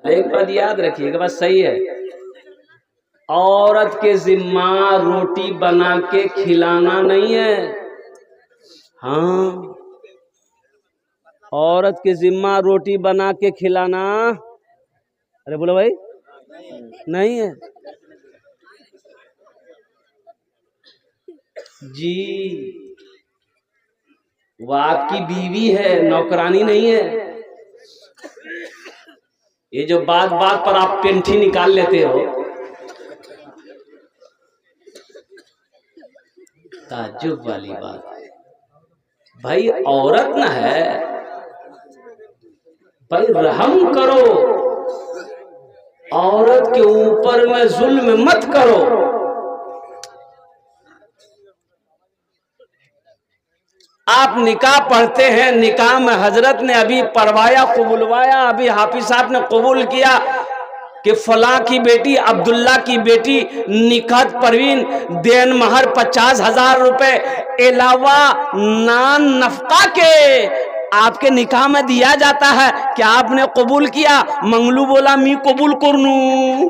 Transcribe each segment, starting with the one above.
ایک بات یاد رکھیے گا، بس صحیح ہے، عورت کے ذمہ روٹی بنا کے کھلانا نہیں ہے. ہاں، عورت کے ذمہ روٹی بنا کے کھلانا، ارے بولو بھائی، نہیں ہے جی. وہ آپ کی بیوی ہے، نوکرانی نہیں ہے. یہ جو بات بات پر آپ پینٹھی نکال لیتے ہو، تعجب والی بات. بھائی عورت نہ ہے، بھائی رحم کرو، عورت کے اوپر میں ظلم مت کرو. آپ نکاح پڑھتے ہیں، نکاح میں حضرت نے ابھی پڑھوایا، قبولوایا، ابھی حافظ صاحب نے قبول کیا کہ فلاں کی بیٹی، عبداللہ کی بیٹی نکاح پروین، دین مہر 50,000 روپے علاوہ نان نفقہ کے آپ کے نکاح میں دیا جاتا ہے. کیا آپ نے قبول کیا؟ منگلو بولا می قبول کرنوں.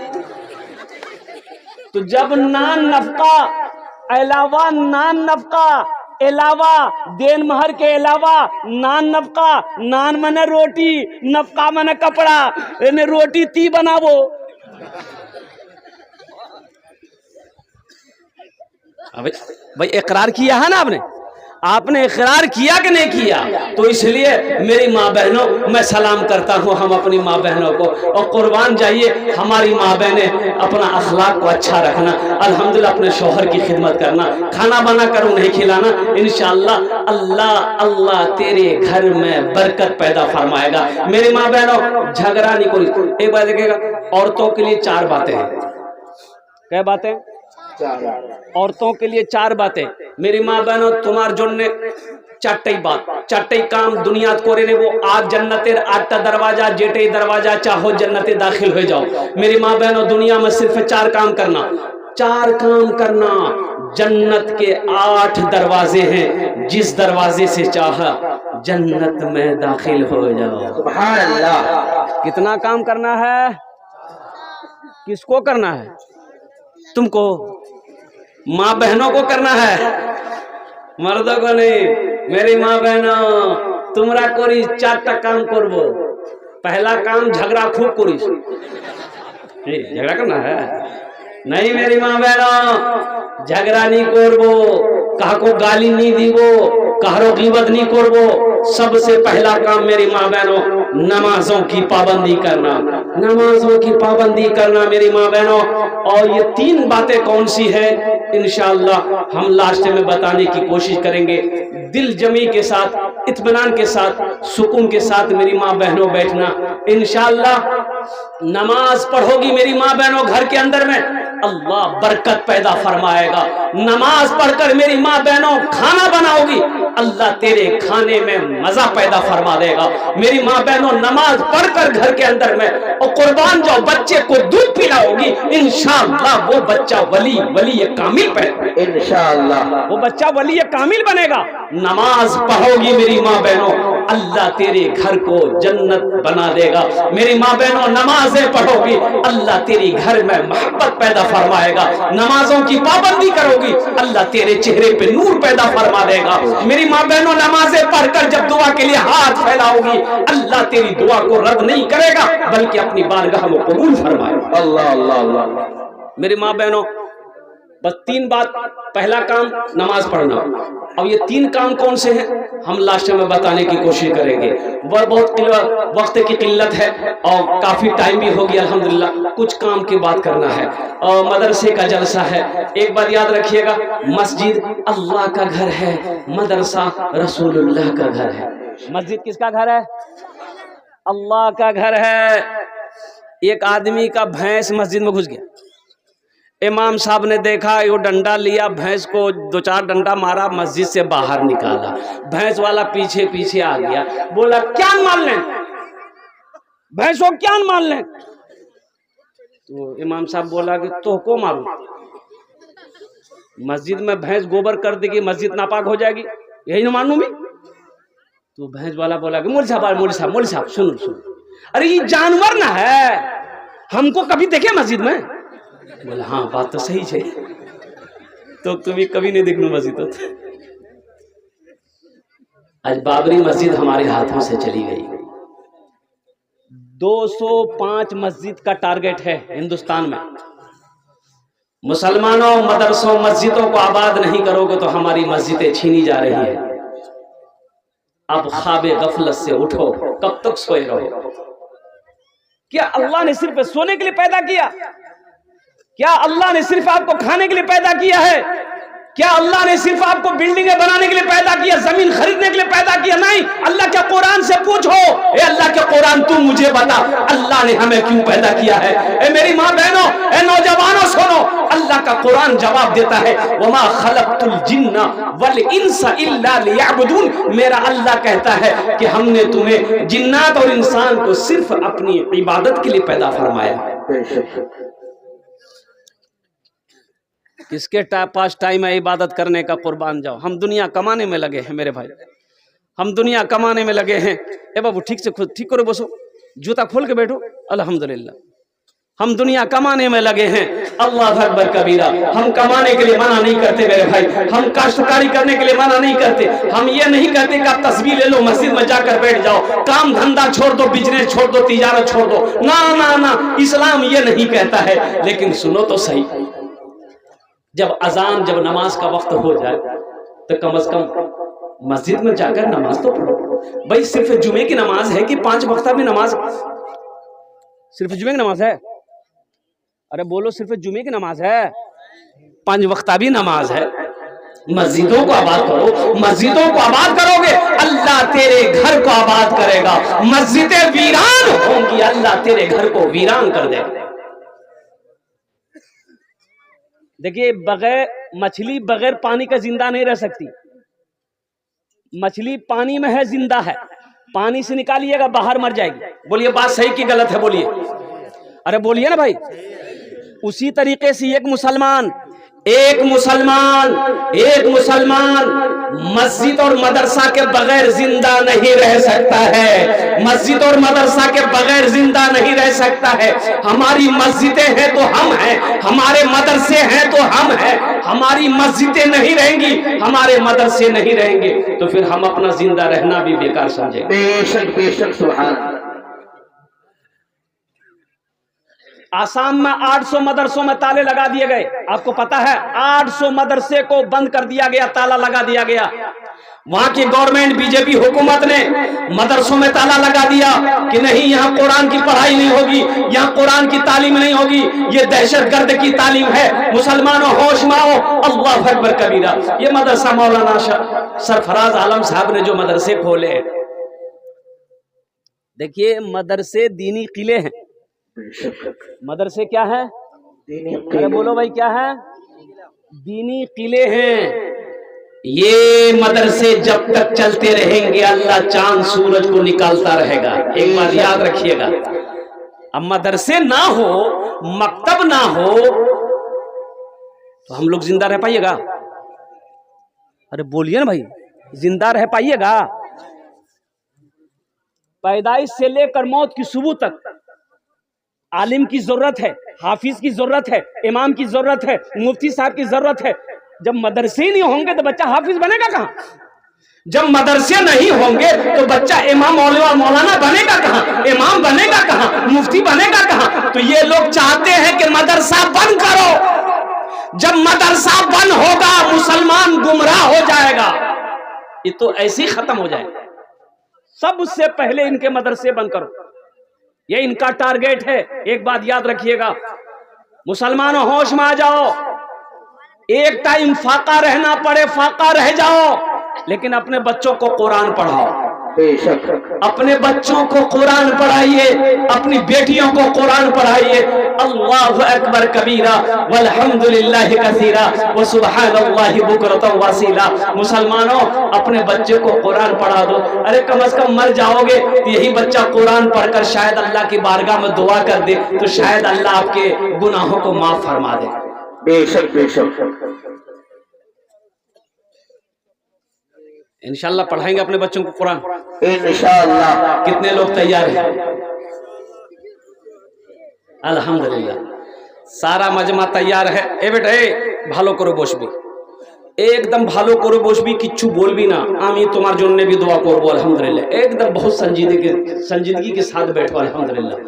تو جب نان نفقہ علاوہ، نان نفقہ علاوہ، دین مہر کے علاوہ نان نفقہ، نان منے روٹی، نفقہ منے کپڑا، انہیں روٹی تی بناو. بھائی اقرار کیا ہے نا آپ نے اقرار کیا کہ نہیں کیا؟ تو اس لیے میری ماں بہنوں، میں سلام کرتا ہوں ہم اپنی ماں بہنوں کو، اور قربان جائیے ہماری ماں بہنیں اپنا اخلاق کو اچھا رکھنا، الحمدللہ اپنے شوہر کی خدمت کرنا، کھانا بنا کر انہیں کھلانا. انشاءاللہ اللہ تیرے گھر میں برکت پیدا فرمائے گا. میری ماں بہنوں جھگڑا نہیں کوئی. ایک بات دیکھے گا، عورتوں کے لیے 4 باتیں ہیں. کیا باتیں؟ عورتوں کے لیے 4 باتیں. میری ماں بہنوں تمہار جننے چٹئی بات، چٹئی کام دنیا کورے نے وہ آج جنتیں آٹا دروازہ جیٹے دروازہ چاہو جنتیں داخل ہو جاؤ. میری ماں بہنوں دنیا میں صرف 4 کام کرنا، 4 کام کرنا. جنت کے 8 دروازے ہیں، جس دروازے سے چاہا جنت میں داخل ہو جاؤ. سبحان اللہ. کتنا کام کرنا ہے؟ کس کو کرنا ہے؟ تم کو، ماں بہنوں کو کرنا ہے، مردوں کو نہیں. میری ماں بہنوں تمہارا کوری 4ٹا کام کربو. پہلا کام جھگڑا خوب کوری، جھگڑا کرنا ہے نہیں. میری ماں بہنوں جھگڑا نہیں کربو، کہا کو گالی نہیں دیبو، کہارو غیبت نہیں کربو. سب سے پہلا کام میری ماں بہنوں نمازوں کی پابندی کرنا، نمازوں کی پابندی کرنا میری ماں بہنوں. اور یہ 3 باتیں کون سی ہے انشاءاللہ ہم لاسٹ میں بتانے کی کوشش کریں گے. دل جمی کے ساتھ، اطمینان کے ساتھ، سکون کے ساتھ میری ماں بہنوں بیٹھنا. انشاءاللہ نماز پڑھو گی میری ماں بہنوں گھر کے اندر میں، اللہ برکت پیدا فرمائے گا. نماز پڑھ کر میری ماں بہنوں کھانا بناؤ گی، اللہ تیرے کھانے میں مزہ پیدا فرما دے گا. میری ماں بہنوں نماز پڑھ کر گھر کے اندر میں اور قربان جاؤ بچے کو دودھ پلاؤ گی، انشاءاللہ وہ بچہ ولی کامل بنے. انشاءاللہ وہ بچہ ولی کامل بنے گا. نماز پڑھو گی میری ماں بہنوں، اللہ تیرے گھر کو جنت بنا دے گا. میری ماں بہنوں نمازیں پڑھو گی، اللہ تیری گھر میں محبت پیدا فرمائے گا. نمازوں کی پابندی کرو گی، اللہ تیرے چہرے پہ نور پیدا فرما دے گا. میری ماں بہنوں نمازیں پڑھ کر جب دعا کے لیے ہاتھ پھیلاؤ گی، اللہ تیری دعا کو رد نہیں کرے گا بلکہ اپنی بارگاہ میں قبول فرمائے گا. اللہ اللہ اللہ. میری ماں بہنوں بس 3 بات. پہلا کام نماز پڑھنا. اب یہ 3 کام کون سے ہیں ہم لاسٹ میں بتانے کی کوشش کریں گے. بہت وقت کی قلت ہے اور کافی ٹائم بھی ہو گیا الحمدللہ. کچھ کام کی بات کرنا ہے اور مدرسے کا جلسہ ہے. ایک بات یاد رکھیے گا، مسجد اللہ کا گھر ہے، مدرسہ رسول اللہ کا گھر ہے. مسجد کس کا گھر ہے؟ اللہ کا گھر ہے. ایک آدمی کا بھینس مسجد میں گھس گیا. امام صاحب نے دیکھا، وہ ڈنڈا لیا، بھینس کو 2-4 ڈنڈا مارا، مسجد سے باہر نکالا. بھینس والا پیچھے پیچھے آ گیا، بولا کیا مان لیں بھینسوں، کیا مان لیں. تو امام صاحب بولا کہ تو کو مارو، مسجد میں بھینس گوبر کر دے گی، مسجد ناپاک ہو جائے گی، یہی نہ مانوں بھی. تو بھینس والا بولا کہ مول صاحب سنو، अरे ये जानवर ना है, हमको कभी देखे मस्जिद में? बोले हाँ बात तो सही है, तो तुम्हें कभी नहीं देखना मस्जिद होता। आज बाबरी मस्जिद हमारे हाथों से चली गई। 205 मस्जिद का टारगेट है हिंदुस्तान में। मुसलमानों, मदरसों, मस्जिदों को आबाद नहीं करोगे तो हमारी मस्जिदें छीनी जा रही है। अब ख्वाबे गफलत से उठो, कब तक सोए रहो? क्या अल्लाह ने सिर्फ सोने के लिए पैदा किया? क्या अल्लाह ने सिर्फ आपको खाने के लिए पैदा किया है? क्या अल्लाह ने सिर्फ आपको बिल्डिंगें बनाने के लिए पैदा किया, जमीन खरीदने के लिए पैदा किया? नहीं। अल्लाह के कुरान से पूछो, ए अल्लाह के कुरान तू मुझे बता, अल्लाह ने हमें क्यों पैदा किया है? ए मेरी माँ बहनों, ए नौजवानों सुनो, अल्लाह का कुरान जवाब देता है, वमा खलक़तुल जिन्ना वल इंसा इल्ला लियअबुदून। मेरा अल्लाह कहता है कि हमने तुम्हें जिन्नात और इंसान को सिर्फ अपनी इबादत के लिए पैदा फरमाया। किसके पास टाइम है इबादत करने का? कुर्बान जाओ। हम दुनिया कमाने में लगे हैं मेरे भाई, हम दुनिया कमाने में लगे हैं। ए बाबू ठीक से खुद ठीक करो, बसो, जूता खोल के बैठो। अल्हम्दुलिल्लाह हम दुनिया कमाने में लगे हैं। अल्लाह अकबर कबीरा। हम कमाने के लिए मना नहीं करते मेरे भाई, हम काश्तकारी करने के लिए मना नहीं करते। हम ये नहीं कहते कि आप तस्बीह ले लो, मस्जिद में जाकर बैठ जाओ, काम धंधा छोड़ दो, बिजनेस छोड़ दो, तिजारत छोड़ दो। ना ना ना, इस्लाम ये नहीं कहता है। लेकिन सुनो तो सही, जब अजान, जब नमाज का वक्त हो जाए तो कम से कम मस्जिद में जाकर नमाज तो पढ़ो। भाई सिर्फ जुमे की नमाज है कि 5 वक्ता भी नमाज? सिर्फ जुमे की नमाज है? अरे बोलो, सिर्फ जुमे की नमाज है? 5 वक्ता भी नमाज है। मस्जिदों को आबाद करो। मस्जिदों को आबाद करोगे, अल्लाह तेरे घर को आबाद करेगा। मस्जिदें वीरान होंगी, अल्लाह तेरे घर को वीरान कर देगा। देखिए, बगैर मछली बगैर पानी का जिंदा नहीं रह सकती। मछली पानी में है, जिंदा है, पानी से निकालिएगा बाहर मर जाएगी। बोलिए बात सही कि गलत है? बोलिए, अरे बोलिए ना भाई। उसी तरीके से एक मुसलमान मस्जिद और मदरसा के बगैर जिंदा नहीं रह सकता है। मस्जिद और मदरसा के बगैर जिंदा नहीं रह सकता है। हमारी मस्जिदें हैं तो हम हैं, हमारे मदरसे हैं तो हम हैं। हमारी मस्जिदें नहीं रहेंगी, हमारे मदरसे नहीं रहेंगे, तो फिर हम अपना जिंदा रहना भी बेकार समझेंगे। बेशक बेशक, सुभान। आसाम में 800 मदरसों में ताले लगा दिए गए। आपको पता है, 800 मदरसे को बंद कर दिया गया, ताला लगा दिया गया। वहां की गवर्नमेंट, बीजेपी हुकूमत ने मदरसों में ताला लगा दिया कि नहीं, यहाँ कुरान की पढ़ाई नहीं होगी, यहाँ कुरान की तालीम नहीं होगी, ये दहशतगर्द की तालीम है। मुसलमानों होश में आओ, अल्लाह अकबर कबीरा। ये मदरसा मौलाना सरफराज आलम साहब ने जो मदरसे खोले, देखिए मदरसे दीनी किले हैं। मदरसे क्या है? अरे बोलो भाई, क्या है? दीनी किले हैं। ये मदरसे जब तक चलते रहेंगे, अल्लाह चांद सूरज को निकालता रहेगा। एक बात याद रखिएगा, अब मदरसे ना हो, मकतब ना हो, तो हम लोग जिंदा रह पाइएगा? अरे बोलिए ना भाई, जिंदा रह पाइएगा? पैदाइश से लेकर मौत की सुबह तक आलिम की जरूरत है, हाफिज की जरूरत है, इमाम की जरूरत है, मुफ्ती साहब की जरूरत है। जब मदरसे ही नहीं होंगे तो बच्चा हाफिज बनेगा कहाँ? जब मदरसे नहीं होंगे तो बच्चा इमाम मौलाना बनेगा कहाँ? इमाम बनेगा कहाँ? मुफ्ती बनेगा कहाँ? तो ये लोग चाहते हैं कि मदरसा बंद करो। जब मदरसा बंद होगा, मुसलमान गुमराह हो जाएगा। ये तो ऐसे ही खत्म हो जाएगा। सबसे पहले इनके मदरसे बंद करो, ये इनका टारगेट है। एक बात याद रखिएगा, मुसलमानों होश में आ जाओ। एक टाइम फाका रहना पड़े, फाका रह जाओ, लेकिन अपने बच्चों को कुरान पढ़ाओ। अपने बच्चों को कुरान पढ़ाइए, अपनी बेटियों को कुरान पढ़ाइए। अल्लाहु अकबर कबीरा वल्हम्दुलिल्लाहि कसीरा व सुब्हानल्लाहि बुकरतन वसीला। मुसलमानों, अपने बच्चे को कुरान पढ़ा दो। अरे कम से कम मर जाओगे तो यही बच्चा कुरान पढ़कर शायद अल्लाह की बारगाह में दुआ कर दे, तो शायद अल्लाह आपके गुनाहों को माफ फरमा दे। बेशक बेशक, इंशाल्लाह पढ़ाएंगे अपने बच्चों को कुरान, इंशाल्लाह। कितने लोग तैयार हैं? আলহামদুলিল্লাহ সারা মজমা তৈয়ার है এ বেটা এ ভালো করে বসবি একদম ভালো করে বসবি কিচ্ছু বলবি না আমি তোমার জন্য भी दुआ করব अल्हम्दुलिल्लाह एकदम बहुत संजीदगी के साथ बैठो अल्हम्दुलिल्लाह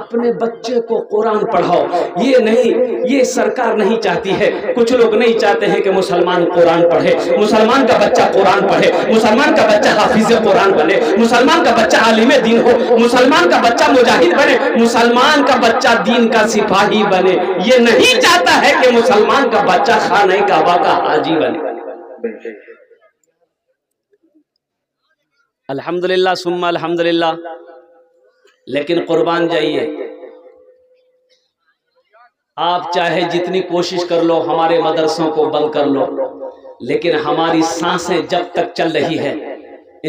अपने बच्चे को कुरान पढ़ाओ ये नहीं ये सरकार नहीं चाहती है कुछ लोग नहीं चाहते हैं कि मुसलमान कुरान पढ़े मुसलमान का बच्चा कुरान पढ़े मुसलमान का बच्चा हाफिज कुरान बने मुसलमान का बच्चा आलिम दीन हो मुसलमान का बच्चा मुजाहिद बने मुसलमान का बच्चा दीन का सिपाही बने ये नहीं चाहता है कि मुसलमान का बच्चा खाने काबा का हाजी बने अल्हम्दुलिल्लाह सुम्मा अल्हम्दुलिल्लाह लेकिन कुर्बान जाइए आप चाहे जितनी कोशिश कर लो हमारे मदरसों को बंद कर लो लेकिन हमारी सांसें जब तक चल रही है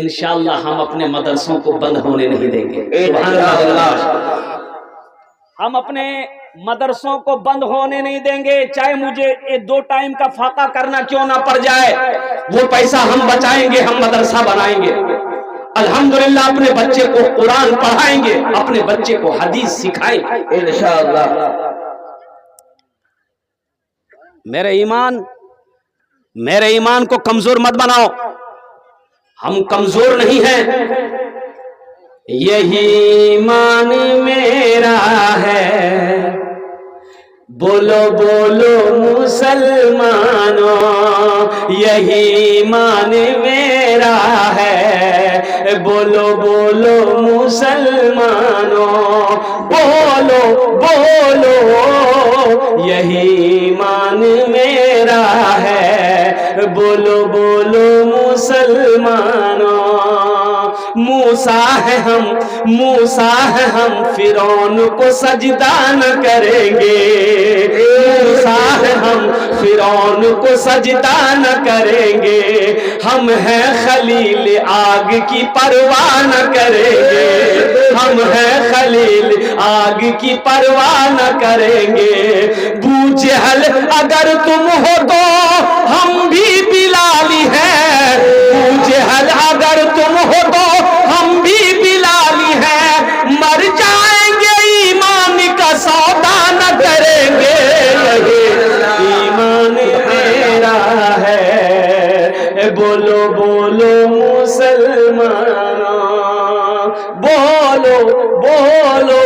इंशाअल्लाह हम अपने मदरसों को बंद होने नहीं देंगे हम अपने मदरसों को बंद होने नहीं देंगे चाहे मुझे ये 2 टाइम का फाका करना क्यों ना पड़ जाए वो पैसा हम बचाएंगे हम मदरसा बनाएंगे अल्हम्दुलिल्लाह अपने बच्चे को कुरान पढ़ाएंगे अपने बच्चे को हदीस सिखाएंगे इंशाअल्लाह मेरे ईमान को कमजोर मत बनाओ हम कमजोर नहीं हैं यही ईमान मेरा है बोलो बोलो मुसलमानों यही ईमान मेरा है बोलो बोलो मुसलमानों बोलो बोलो यही ईमान मेरा है बोलो बोलो मुसलमानों मूसा है हम फिरौन को सजदा न करेंगे मूसा है हम फिरौन को सजदा न करेंगे हम हैं खलील आग की परवाह न करेंगे हम हैं खलील आग की परवाह न करेंगे बूजहल अगर तुम हो तो हम भी बिलाली हैं बूजहल अगर तुम हो तो हम भी बिलाली हैं मर जाएंगे ईमान का सौदा न करेंगे ईमान मेरा है बोलो बोलो मुसलमानों बोलो बोलो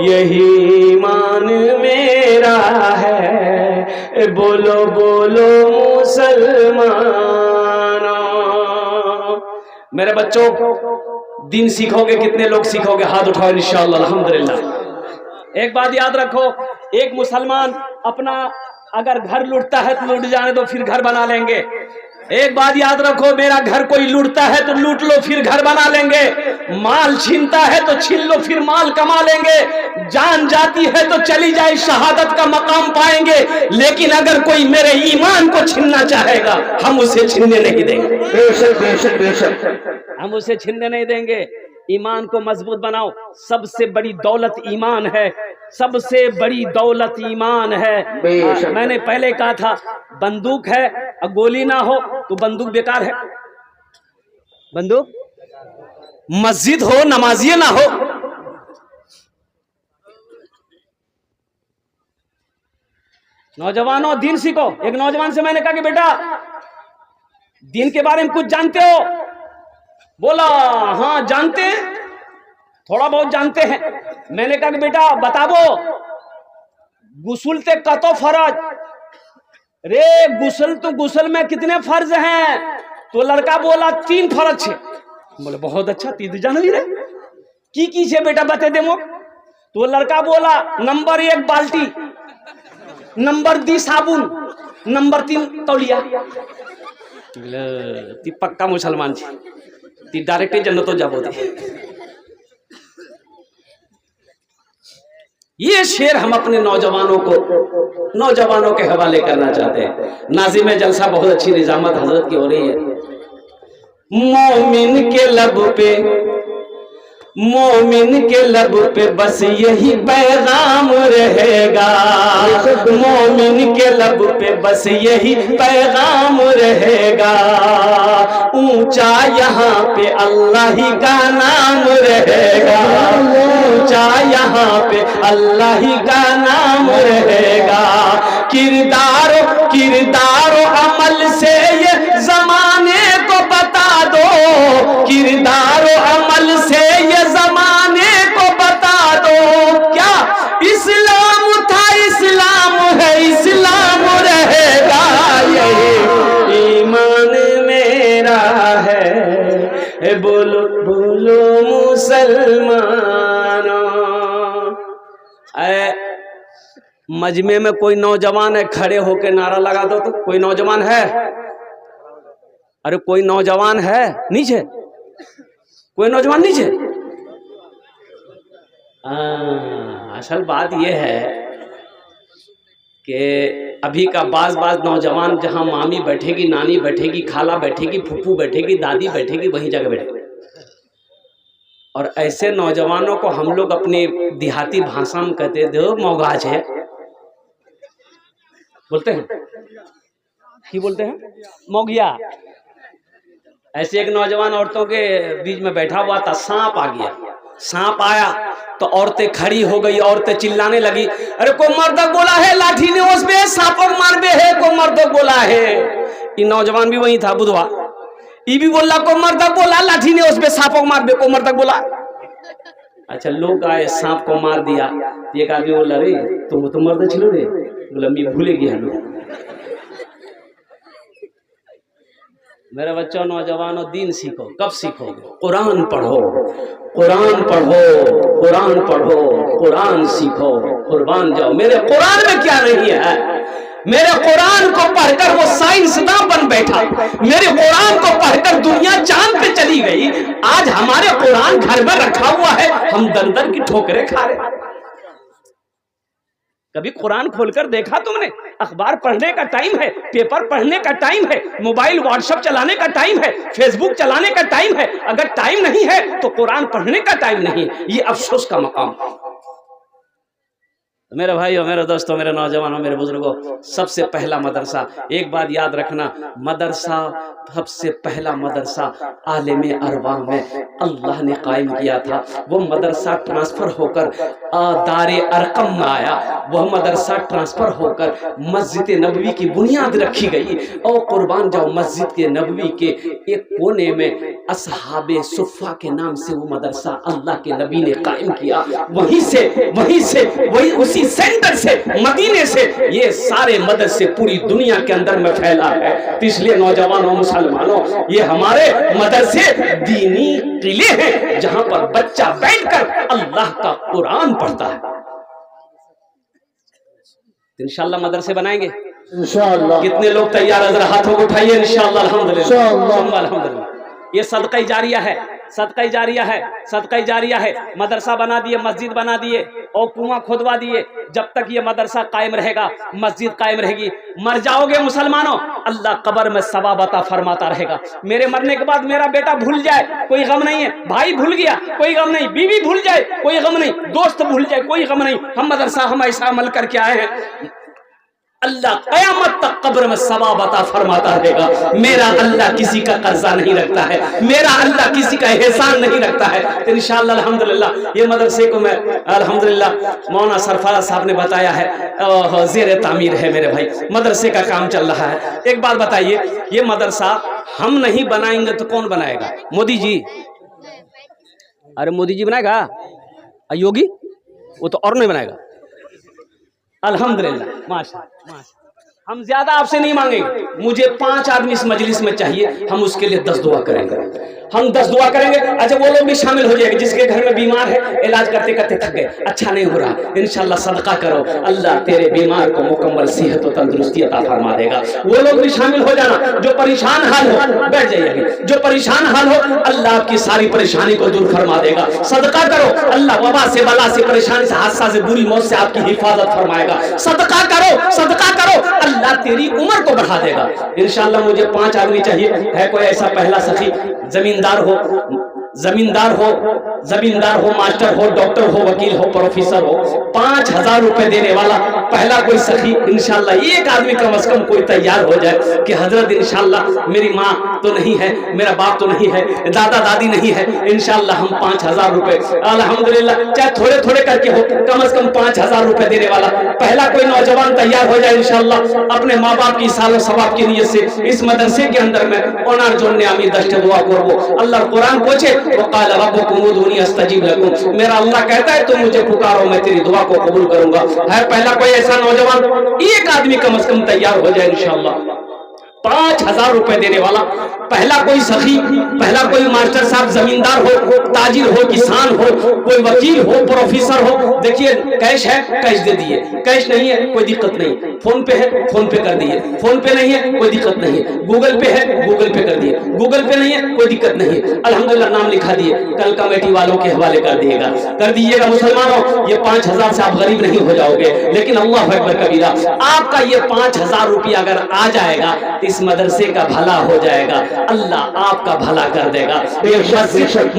यही ईमान मेरा है बोलो बोलो मुसलमानों मेरे बच्चों दिन सीखोगे कितने लोग सीखोगे हाथ उठाओ इंशाअल्लाह अल्हम्दुलिल्लाह एक बात याद रखो एक मुसलमान अपना अगर घर लूटता है तो लूट जाने दो फिर घर बना लेंगे एक बात याद रखो मेरा घर कोई लूटता है तो लूट लो फिर घर बना लेंगे माल छीनता है तो छीन लो फिर माल कमा लेंगे जान जाती है तो चली जाए शहादत का मकाम पाएंगे लेकिन अगर कोई मेरे ईमान को छीनना चाहेगा हम उसे छीनने नहीं देंगे बेशक बेशक बेशक हम उसे छीनने नहीं देंगे ईमान को मजबूत बनाओ सबसे बड़ी दौलत ईमान है सबसे बड़ी दौलत ईमान है मैंने पहले कहा था बंदूक है और गोली ना हो तो बंदूक बेकार है बंदूक मस्जिद हो नमाजिए ना हो नौजवानों दीन सीखो एक नौजवान से मैंने कहा कि बेटा दीन के बारे में कुछ जानते हो बोला हाँ जानते हैं थोड़ा बहुत जानते हैं मैंने कहा कि बेटा बताओ गुस्ल ते कतो फर्ज रे गुस्ल में कितने फर्ज हैं तो लड़का बोला 3 फर्ज है बोले बहुत अच्छा 3 जान ली रे की छे बेटा बते दे मो तो लड़का बोला नंबर 1 बाल्टी नंबर 2 साबुन नंबर 3 तौलिया ती पक्का मुसलमान छे ती डायरेक्ट जन्नत तो जाबो दे ये शेर हम अपने नौजवानों के हवाले करना चाहते हैं नाज़िम जलसा बहुत अच्छी निजामत हजरत की हो रही है मोमिन के लब पे مومن کے لب پہ بس یہی پیغام رہے گا، مومن کے لب پہ بس یہی پیغام رہے گا، اونچا یہاں پہ اللہ ہی کا نام رہے گا، اونچا یہاں پہ اللہ ہی کا نام رہے گا۔ کردار و عمل سے یہ زمانے کو بتا دو، کردار و عمل سے یہ زمانے کو بتا دو، کیا اسلام تھا اسلام ہے اسلام رہے گا، یہی ایمان میرا ہے، بولو بولو مسلمانوں۔ اے مجمع میں کوئی نوجوان ہے کھڑے ہو کے نعرہ لگا دو تو، کوئی نوجوان ہے؟ ارے کوئی نوجوان ہے نیچے؟ کوئی نوجوان نیچے؟ اصل بات یہ ہے کہ ابھی کا بعض نوجوان جہاں مامی بیٹھے گی، نانی بیٹھے گی، خالہ بیٹھے گی، پھپھو بیٹھے گی، دادی بیٹھے گی، وہیں جگہ بیٹھے گی، اور ایسے نوجوانوں کو ہم لوگ اپنی دیہاتی بھاشا میں کہتے تھے موگاج ہے، بولتے ہیں کی بولتے ہیں موگیا۔ ایسے ایک نوجوان عورتوں کے بیچ میں بیٹھا ہوا تھا، سانپ آ گیا، سانپ آیا تو عورتیں کھڑی ہو گئی، عورتیں چلانے لگی، ارے کو مرد بولا ہے لاٹھی نے اس پہ سانپوں مار بے ہے، کو مرد بولا ہے۔ یہ نوجوان بھی وہی تھا بدھوا، یہ بھی بولا کو مرد بولا لاٹھی نے اس پہ سانپوں مار بے، کو مرد بولا۔ اچھا لوگ آئے سانپ کو مار دیا، ایک آدمی بولا رے تم تو مرد چلو رے، بولا میں بھولے گیا لوگ۔ میرے بچوں نوجوانوں دین سیکھو، کب سیکھو گے؟ قرآن پڑھو، قرآن پڑھو، قرآن پڑھو، قرآن سیکھو، قربان جاؤ۔ میرے قرآن میں کیا نہیں ہے؟ میرے قرآن کو پڑھ کر وہ سائنسداں بن بیٹھا، میرے قرآن کو پڑھ کر دنیا چاند پہ چلی گئی، آج ہمارے قرآن گھر میں رکھا ہوا ہے، ہم در در کی ٹھوکریں کھا رہے ہیں۔ کبھی قرآن کھول کر دیکھا تم نے؟ اخبار پڑھنے کا ٹائم ہے، پیپر پڑھنے کا ٹائم ہے، موبائل واٹس ایپ چلانے کا ٹائم ہے، فیس بک چلانے کا ٹائم ہے، اگر ٹائم نہیں ہے تو قرآن پڑھنے کا ٹائم نہیں، یہ افسوس کا مقام۔ میرے بھائیو، میرے دوستوں، میرے نوجوانوں، میرے بزرگوں، سب سے پہلا مدرسہ، ایک بات یاد رکھنا، مدرسہ سب سے پہلا مدرسہ عالم ارواح میں اللہ نے قائم کیا تھا۔ وہ مدرسہ ٹرانسفر ہو کر دار ارقم میں آیا، وہ مدرسہ ٹرانسفر ہو کر مسجد نبوی کی بنیاد رکھی گئی، اور قربان جاؤ مسجد کے نبوی کے ایک کونے میں اصحاب صفہ کے نام سے وہ مدرسہ اللہ کے نبی نے قائم کیا۔ وہیں سے اسی سینٹر سے، مدینے سے یہ سارے مدرسے پوری دنیا کے اندر میں پھیلا ہے۔ تو اس لیے نوجوانوں، مسلمانوں، یہ ہمارے مدرسے دینی قلعے ہیں جہاں پر بچہ بیٹھ کر اللہ کا قرآن پڑھتا ہے۔ انشاءاللہ مدرسے بنائیں گے انشاءاللہ۔ کتنے لوگ تیار؟ ذرا ہاتھوں کو اٹھائیے۔ انشاءاللہ، الحمدللہ، الحمدللہ۔ یہ صدقہ جاریہ ہے، صدقہ جاریہ ہے، صدقہ جاریہ ہے۔ مدرسہ بنا دیے، مسجد بنا دیے اور کنواں کھودوا دیے، جب تک یہ مدرسہ قائم رہے گا، مسجد قائم رہے گی، مر جاؤ گے مسلمانوں، اللہ قبر میں ثواب عطا فرماتا رہے گا۔ میرے مرنے کے بعد میرا بیٹا بھول جائے کوئی غم نہیں ہے، بھائی بھول گیا کوئی غم نہیں، بیوی بھول جائے کوئی غم نہیں، دوست بھول جائے کوئی غم نہیں، ہم مدرسہ ہم ایسا عمل کر کے آئے ہیں، اللہ قیامت تک قبر میں ثواب عطا فرماتا رہے گا۔ میرا اللہ کسی کا قرضہ نہیں رکھتا ہے، میرا اللہ کسی کا احسان نہیں رکھتا ہے۔ تو انشاءاللہ الحمدللہ یہ مدرسے کو میں الحمدللہ مولانا سرفراز صاحب نے بتایا ہے زیر تعمیر ہے۔ میرے بھائی مدرسے کا کام چل رہا ہے۔ ایک بات بتائیے، یہ مدرسہ ہم نہیں بنائیں گے تو کون بنائے گا؟ مودی جی؟ ارے مودی جی بنائے گا؟ یوگی؟ وہ تو اور نہیں بنائے گا۔ الحمدللہ، ماشاءاللہ، ہم زیادہ آپ سے نہیں مانگیں گے، مجھے 5 آدمی اس مجلس میں چاہیے، ہم اس کے لیے 10 دعا کریں گے، ہم 10 دعا کریں گے۔ اچھا وہ لوگ بھی شامل ہو جائے گے جس کے گھر میں بیمار ہے، علاج کرتے کرتے تھک گئے، اچھا نہیں ہو رہا، انشاءاللہ صدقہ کرو، اللہ تیرے بیمار کو مکمل صحت و تندرستی عطا فرما دے گا۔ وہ لوگ بھی شامل ہو جانا جو پریشان حال ہو، بیٹھ جائیے، جو پریشان حال ہو اللہ آپ کی ساری پریشانی کو دور فرما دے گا۔ صدقہ کرو، اللہ وبا سے، بلا سے، پریشانی سے، حادثہ سے، بری موت سے آپ کی حفاظت فرمائے گا۔ صدقہ کرو، صدقہ کرو، اللہ تیری عمر کو بڑھا دے گا۔ انشاءاللہ مجھے 5 آدمی چاہیے، ہے کوئی ایسا پہلا سخی زمیندار ہو، जमींदार हो, मास्टर हो, डॉक्टर हो, वकील हो, प्रोफेसर हो, 5,000 रुपए देने वाला पहला कोई सखी इंशाल्लाह, एक आदमी कम से कम कोई तैयार हो जाए कि हजरत इंशाल्लाह मेरी माँ तो नहीं है, मेरा बाप तो नहीं है, दादा दादी नहीं है, इंशाल्लाह हम 5,000 रुपए अल्हम्दुलिल्लाह, चाहे थोड़े थोड़े करके हो, कम से कम 5,000 रुपए देने वाला पहला कोई नौजवान तैयार हो जाए इंशाल्लाह, अपने माँ बाप की सालों सवाब की नीयत से इस मदरसे के अंदर में ओनार जोड़ने आमी दश्त दुआ करबो। अल्लाह कुरान पूछे वक़ाल रब्बुकुम उदूनी अस्तजीब लकुम, मेरा अल्लाह कहता है तुम मुझे पुकारो मैं तेरी दुआ को कबूल करूंगा। है पहला कोई ऐसा नौजवान, एक आदमी कम से कम तैयार हो जाए इंशाल्लाह, 5,000 रुपए देने वाला पहला कोई सखी, पहला कोई मास्टर साहब, जमींदार हो, ताजिर हो, किसान हो, कोई वकील हो, प्रोफेसर हो। देखिए कैश है, कैश दे दिए, कैश नहीं है कोई दिक्कत नहीं, फोन पे है, फोन पे कर दिए, फोन पे नहीं है कोई दिक्कत नहीं है, गूगल पे है, गूगल पे कर दिए, गूगल पे नहीं है कोई दिक्कत नहीं है, अल्हम्दुलिल्लाह नाम लिखा दिए, कल कमेटी वालों के हवाले कर दिएगा, कर दीजिएगा। मुसलमानों ये 5,000 से आप गरीब नहीं हो जाओगे, लेकिन अल्लाह अकबर कबीरा, आपका ये 5,000 रुपया अगर आ जाएगा इस मदरसे का भला हो जाएगा, अल्लाह आपका भला कर देगा। ये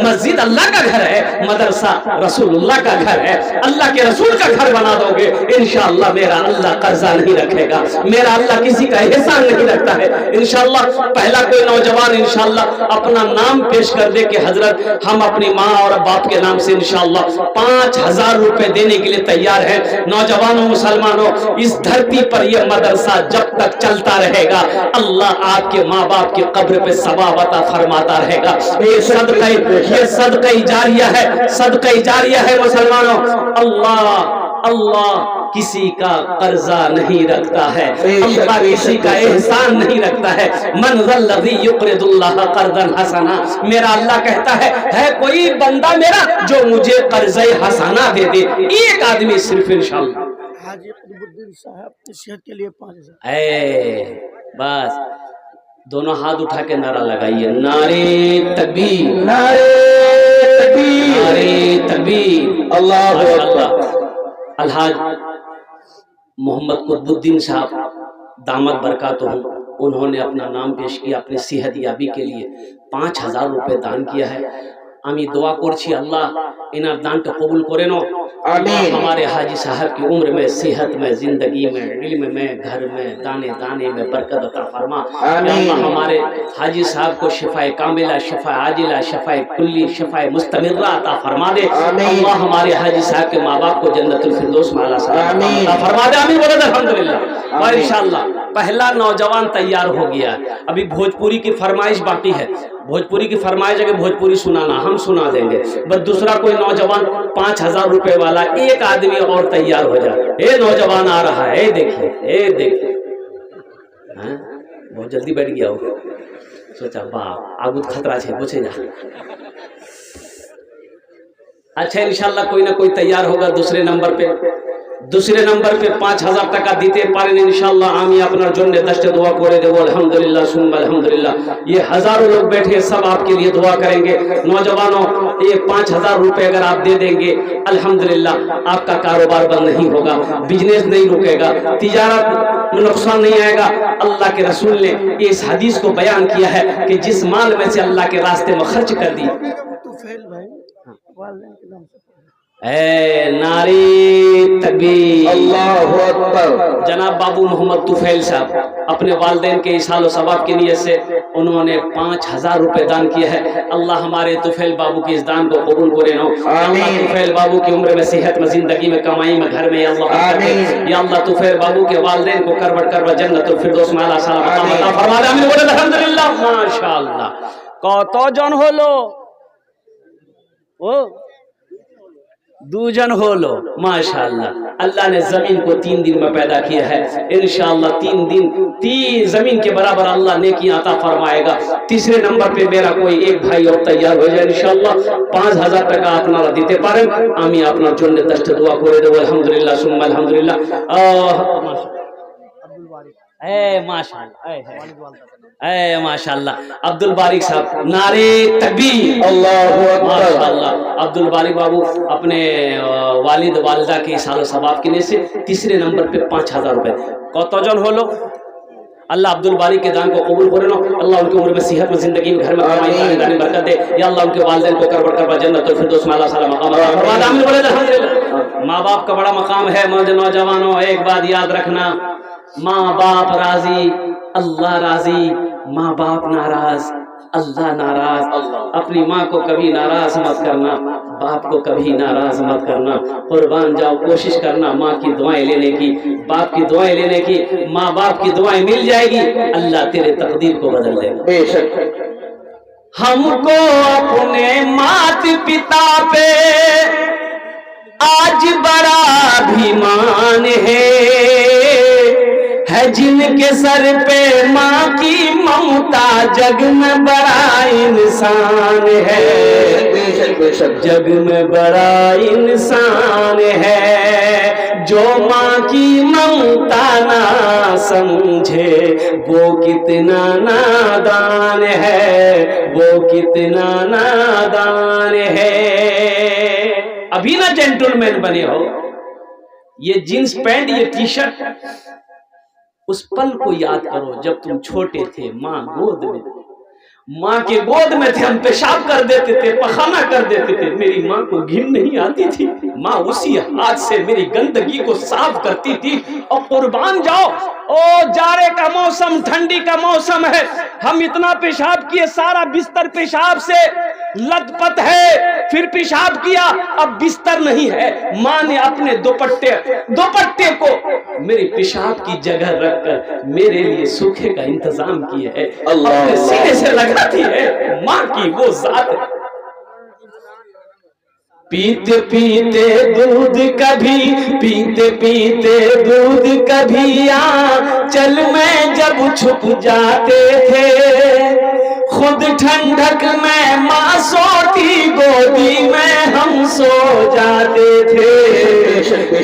मस्जिद अल्लाह का घर है, मदरसा रसूलुल्लाह का घर है, अल्लाह के रसूल का घर बना दोगे इंशाअल्लाह, मेरा अल्लाह कर्जा नहीं रखेगा, मेरा अल्लाह किसी का एहसान नहीं रखता है इंशाअल्लाह। पहला कोई नौजवान इंशाअल्लाह अपना नाम पेश कर दे कि हजरत हम अपनी माँ और बाप के नाम से इंशाअल्लाह 5,000 रुपए देने के लिए तैयार है। नौजवानों, मुसलमानों, इस धरती पर यह मदरसा जब तक चलता रहेगा अल्लाह आपके माँ बाप की कब्र पे सवाब अता फरमाता रहेगा। ये सदका जारिया है, सदका जारिया है मुसलमानों। अल्लाह किसी का कर्जा नहीं रखता है, अल्लाह किसी का एहसान नहीं रखता है। मन ज़ल्लज़ी युक़रिदुल्लाह क़र्ज़न हसना, मेरा अल्लाह कहता है कोई बंदा मेरा जो मुझे कर्ज़े हसना दे दे, एक आदमी सिर्फ इंशाअल्लाह। हाजी कुतुबुद्दीन साहब की सेहत के लिए 5,000। बस दोनों हाथ उठा के नारा लगाइए, नारे तकबीर, नारे तकबीर, नारे तकबीर, अल्लाहु अकबर। अलहाज मोहम्मद कुतुबुद्दीन साहब दामद बरकातुहू, उन्होंने अपना नाम पेश किया, अपनी सेहत याबी के लिए 5,000 रुपए दान किया है। आमी दुआ करছি अल्लाह इनार दानটা কবুল করে নাও, आमीन। हमारे हाजी साहब की उम्र में, सेहत में, जिंदगी में, इल्म में, घर में, दाने दाने में बरकत अता फरमा। अल्लाह हमारे हाजी साहब को शिफाए कामिला, शिफाए आजिला, शिफाए कुल्ली, शिफाए मुस्तमिर्रा अता फरमा दे। अल्लाह हमारे हाजी साहब के माँ बाप को जन्नतुल फिरदौस में आला सलामत अता फरमा दे। आमीन बोलो अल्हम्दुलिल्लाह। और इंशाअल्लाह पहला नौजवान तैयार हो गया। अभी भोजपुरी की फरमाइश बाकी है, भोजपुरी की फरमाइश है कि भोजपुरी सुनाना, हम सुना देंगे। बस दूसरा कोई नौजवान 5,000 रुपए वाला एक आदमी और तैयार हो जाए। ये नौजवान आ रहा है, देखिए, ये देखिए, बहुत जल्दी बैठ गया हो, सोचा बाप आगू खतरा है, पूछे जा। अच्छा इंशाल्लाह कोई ना कोई तैयार होगा दूसरे नंबर पे 5,000 টাকা দিতে পারেন इंशाल्लाह। আমি আপনার জন্য दस्त दुआ করে দেব अल्हम्दुलिल्लाह सुम्मा अल्हम्दुलिल्लाह। ये हजारों लोग बैठे सब आपके लिए दुआ करेंगे। नौजवानों ये 5,000 रुपए अगर आप दे देंगे अल्हम्दुलिल्लाह आपका कारोबार बंद नहीं होगा, बिजनेस नहीं रुकेगा, तिजारत में नुकसान नहीं आएगा। अल्लाह के रसूल ने इस हदीस को बयान किया है कि जिस माल में से अल्लाह के रास्ते में खर्च कर दी, नारी तकबीर, अल्लाहु अकबर। जनाब बाबू मोहम्मद तुफैल साहब अपने वालिदैन के इसाल सवाब की नियत से उन्होंने 5,000 रुपए दान किया है। अल्लाह हमारे तुफैल बाबू के इस दान को कबूल करे नो। अल्लाह तुफैल बाबू की उम्र में, सेहत में, जिंदगी में, कमाई में, घर में या अल्लाह तुफैल बाबू के वालिदैन को करबट जन्नतुल फिरदौस में आला सलामत अता फरमा दे। आमीन बोले अल्हम्दुलिल्लाह। माशाअल्लाह কতজন হলো? ও 2 जन हो लो, माशाअल्लाह। अल्लाह ने जमीन को 3 दिन में पैदा किया है, इंशाअल्लाह 3 दिन 3 जमीन के बराबर अल्लाह नेकी अता फरमाएगा। तीसरे नंबर पे मेरा कोई एक भाई और तैयार हो जाए इंशाअल्लाह। 5,000 টাকা আপনারা দিতে পারেন, আমি আপনার জন্য দস্ত দোয়া করে দেব আলহামদুলিল্লাহ সুম্মা আলহামদুলিল্লাহ। माशाअल्लाह अब्दुल बारिक साहब, नारे तकबीर, अल्लाहु अकबर। माशाअल्लाह अब्दुल बारिक बाबू अपने वालिद वालिदा के सालो सवाब के लिए से तीसरे नंबर पे 5,000 रुपए। কতজন হলো? اللہ عبد الباری کے دان کو قبول کرنا، اللہ ان کی عمر میں صحت میں زندگی میں گھر میں کمائی دانی برکت دے، یا اللہ ان کے والدین کو کربر کربر جنت الفردوس میں اللہ تعالی مقام عطا فرما دے۔ آمین بولے الحمدللہ۔ ماں باپ کا بڑا مقام ہے نوجوانوں، ایک بات یاد رکھنا، ماں باپ راضی اللہ راضی، ماں باپ ناراض اللہ ناراض۔ اپنی ماں کو کبھی ناراض مت کرنا، باپ کو کبھی ناراض مت کرنا، قربان جاؤ کوشش کرنا ماں کی دعائیں لینے کی، باپ کی دعائیں لینے کی، ماں باپ کی دعائیں مل جائے گی اللہ تیرے تقدیر کو بدل دے گا۔ بے شک ہم کو اپنے مات پتا پہ آج بڑا بھیمان ہے جن کے سر پہ ماں کی ممتا، جگ میں بڑا انسان ہے، بے شک بے شک جگ میں بڑا انسان ہے، جو ماں کی ممتا نہ سمجھے وہ کتنا نادان ہے، وہ کتنا نادان ہے۔ ابھی نہ جینٹل مین بنے ہو، یہ جینس پینٹ یہ ٹی شرٹ، اس پل کو یاد کرو جب تم چھوٹے تھے، ماں گود میں تھے، ماں کے گود میں تھے، ہم پیشاب کر دیتے تھے، پخانہ کر دیتے تھے، میری ماں کو گھن نہیں آتی تھی، ماں اسی ہاتھ سے میری گندگی کو صاف کرتی تھی۔ اور قربان جاؤ، او جاڑے کا موسم، ٹھنڈی کا موسم ہے، ہم اتنا پیشاب کیے، سارا بستر پیشاب سے لت پت ہے، پھر پیشاب کیا، اب بستر نہیں ہے، ماں نے اپنے دوپٹے کو میری پیشاب کی جگہ رکھ کر میرے لیے سوکھے کا انتظام کیا ہے، اپنے سینے سے لگاتی ہے، ماں کی وہ ذات ہے۔ پیتے پیتے دودھ کبھی، پیتے پیتے دودھ کبھی چل میں جب چھپ جاتے تھے، خود ٹھنڈک میں ماں سوتی، گودی میں ہم سو جاتے تھے،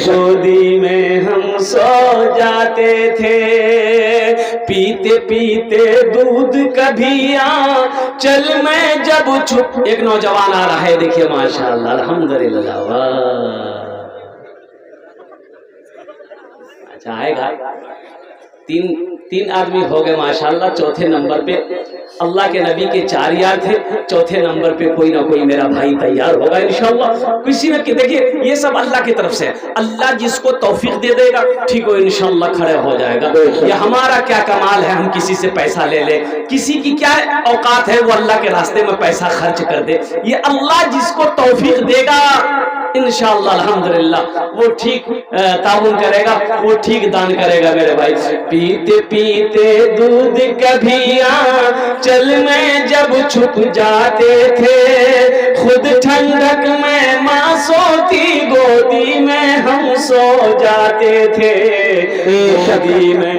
گودی میں ہم سو جاتے تھے۔ پیتے پیتے دودھ کبھی چل میں جب چھپ، ایک نوجوان آ رہا ہے دیکھیے ماشاءاللہ الحمدللہ، اچھا آئے گا، تین آدمی ہو گئے ماشاءاللہ، چوتھے نمبر پہ اللہ کے نبی کے 4 یار تھے، چوتھے نمبر پہ کوئی نہ کوئی میرا بھائی تیار ہوگا انشاءاللہ۔ کسی نے کہ دیکھیے یہ سب اللہ کی طرف سے، اللہ جس کو توفیق دے دے گا ٹھیک ہو انشاءاللہ کھڑے ہو جائے گا۔ یہ ہمارا کیا کمال ہے ہم کسی سے پیسہ لے لیں، کسی کی کیا اوقات ہے وہ اللہ کے راستے میں پیسہ خرچ کر دے، یہ اللہ جس کو توفیق دے گا انشاءاللہ الحمدللہ وہ ٹھیک تعاون کرے گا، وہ ٹھیک دان کرے گا میرے بھائی۔ پیتے پیتے دودھ کبھی چل میں جب چھپ جاتے تھے، خود ٹھنڈک میں ماں سوتی، گودی میں ہم سو جاتے تھے، گودی میں۔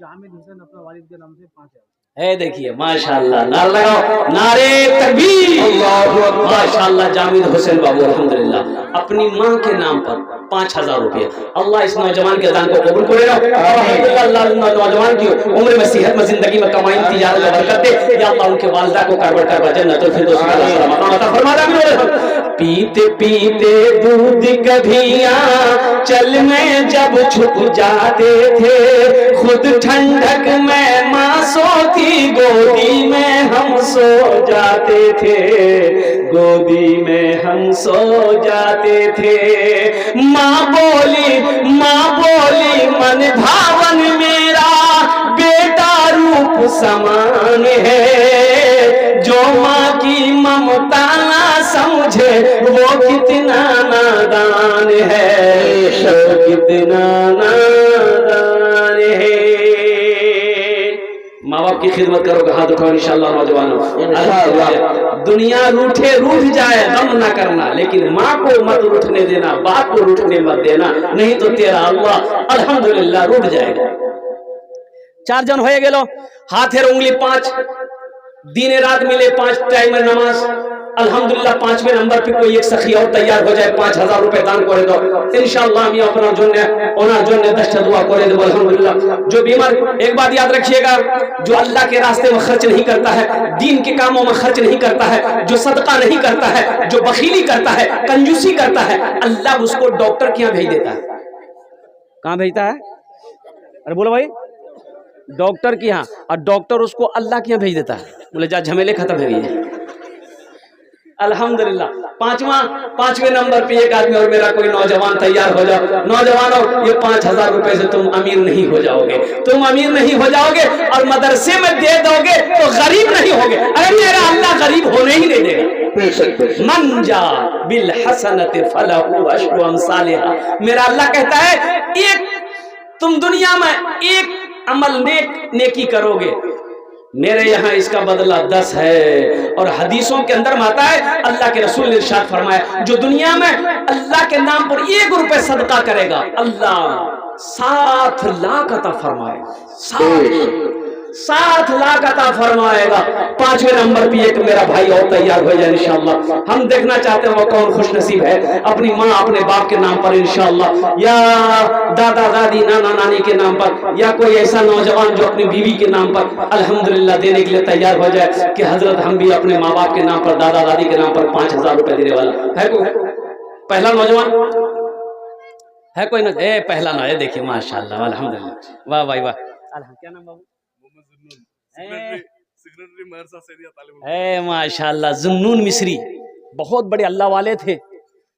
جامد حسین اپنے والد کے نام سے 5 ہے۔ اے دیکھیے ماشاءاللہ، نعرہ لگاؤ، نعرے تکبیر، ماشاءاللہ جامد حسین بابو الحمدللہ اپنی ماں کے نام پر 5000 روپے، اللہ اس نوجوان کے دان کو قبول کرے گا، اللہ نوجوان کی عمر میں صحت میں زندگی میں کمائی تجارت میں برکت دے، یا اللہ ان کے والدہ کو کربر کربر جنت الفردوس میں اللہ مقام عطا فرما دے۔ پیتے پیتے دودھ کبھی چل میں جب چھپ جاتے تھے، خود ٹھنڈک میں ماں سوتی، گودی میں ہم سو جاتے تھے، گودی میں ہم سو جاتے تھے۔ ماں بولی من بھاون میرا بیٹا روپ سمان ہے، جو ماں کی ممتا نہ سمجھے وہ کتنا نادان ہے، کتنا نادان ہے۔ ماں باپ کی خدمت کرو گے، ہاتھ اٹھاؤ انشاءاللہ نوجوانوں۔ دنیا روٹھے روٹھ جائے غم نہ کرنا، لیکن ماں کو مت روٹھنے دینا، باپ کو روٹھنے مت دینا، نہیں تو تیرا اللہ الحمدللہ روٹھ جائے گا۔ 4 جن ہوئے گے لو، ہاتھ ہے انگلی 5، دین رات ملے 5 ٹائم نماز، الحمدللہ 5ویں نمبر پہ کوئی ایک سخی اور تیار ہو جائے 5000 روپے دان کرے دو انشاءاللہ ہم اپنا جننے دشت دعا کرے دو الحمدللہ۔ جو بیمار، ایک بات یاد رکھیے گا، جو اللہ کے راستے میں خرچ نہیں کرتا ہے، دین کے کاموں میں خرچ نہیں کرتا ہے، جو صدقہ نہیں کرتا ہے، جو بخیلی کرتا ہے، کنجوسی کرتا ہے، اللہ اس کو ڈاکٹر کے یہاں بھیج دیتا ہے۔ کہاں بھیجتا ہے؟ ارے بولو بھائی، डॉक्टर के यहाँ, और डॉक्टर उसको अल्लाह के यहाँ भेज देता है, बोले जा झमेले खत्म हो गए। अल्हम्दुलिल्लाह। पांचवें नंबर पे एक आदमी और मेरा कोई नौजवान तैयार हो जाओ। नौजवानों, ये 5,000 रुपए से तुम अमीर नहीं हो जाओगे, तुम अमीर नहीं हो जाओगे, और मदरसे में दे दोगे तो गरीब नहीं होगे। अरे मेरा अल्लाह गरीब होने ही नहीं देगा। मन जा बिल हसनति फलहु अशरु अमसालिहा। मेरा अल्लाह कहता है, एक तुम दुनिया में एक अमल नेकी करोगे, मेरे यहाँ इसका बदला 10 है। और हदीसों के अंदर में आता है, अल्लाह के रसूल ने इरशाद फरमाया, जो दुनिया में अल्लाह के नाम पर 1 रुपए सदका करेगा, अल्लाह 7 लाख अता फरमाएगा, 7 लाख अता फरमाएगा। 5वें नंबर पे एक मेरा भाई और तैयार हो जाए इंशाअल्लाह। हम देखना चाहते हैं वो कौन खुश नसीब है अपनी माँ अपने बाप के नाम पर इंशाअल्लाह, या दादा दादी नाना नानी के नाम पर, या कोई ऐसा नौजवान जो अपनी बीवी के नाम पर अल्हम्दुलिल्लाह देने के लिए तैयार हो जाए कि हजरत हम भी अपने माँ बाप के नाम पर, दादा दादी के नाम पर 5,000 रुपए देने वाला है। कोई पहला नौजवान है? कोई ना? पहला ना है, देखिए माशाअल्लाह अल्हम्दुलिल्लाह, वाह भाई वाह। क्या नाम बाबू? माशाअल्लाह, जुन्नून मिस्री बहुत बड़े अल्लाह वाले थे।